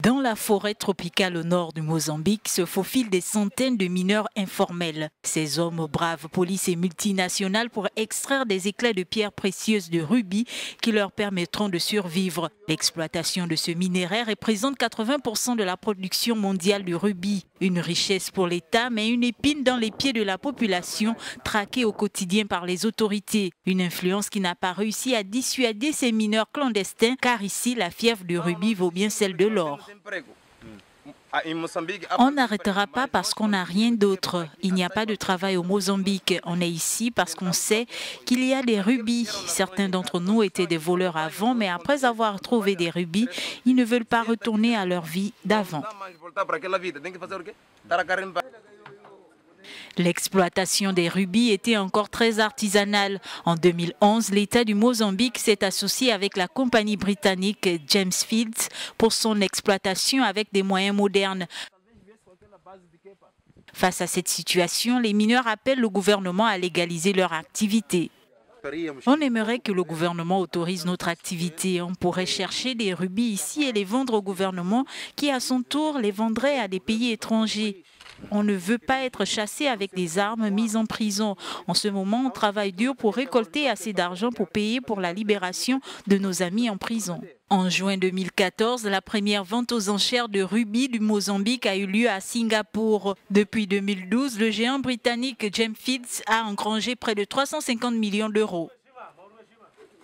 Dans la forêt tropicale au nord du Mozambique se faufilent des centaines de mineurs informels. Ces hommes bravent police et multinationales pour extraire des éclats de pierres précieuses de rubis qui leur permettront de survivre. L'exploitation de ce minéraire représente 80% de la production mondiale du rubis. Une richesse pour l'État, mais une épine dans les pieds de la population, traquée au quotidien par les autorités. Une influence qui n'a pas réussi à dissuader ces mineurs clandestins, car ici, la fièvre du rubis vaut bien celle de l'or. On n'arrêtera pas parce qu'on n'a rien d'autre. Il n'y a pas de travail au Mozambique. On est ici parce qu'on sait qu'il y a des rubis. Certains d'entre nous étaient des voleurs avant, mais après avoir trouvé des rubis, ils ne veulent pas retourner à leur vie d'avant. L'exploitation des rubis était encore très artisanale. En 2011, l'État du Mozambique s'est associé avec la compagnie britannique James Fields pour son exploitation avec des moyens modernes. Face à cette situation, les mineurs appellent le gouvernement à légaliser leur activité. On aimerait que le gouvernement autorise notre activité. On pourrait chercher des rubis ici et les vendre au gouvernement qui, à son tour, les vendrait à des pays étrangers. On ne veut pas être chassé avec des armes mises en prison. En ce moment, on travaille dur pour récolter assez d'argent pour payer pour la libération de nos amis en prison. En juin 2014, la première vente aux enchères de rubis du Mozambique a eu lieu à Singapour. Depuis 2012, le géant britannique James Fields a engrangé près de 350 millions d'euros.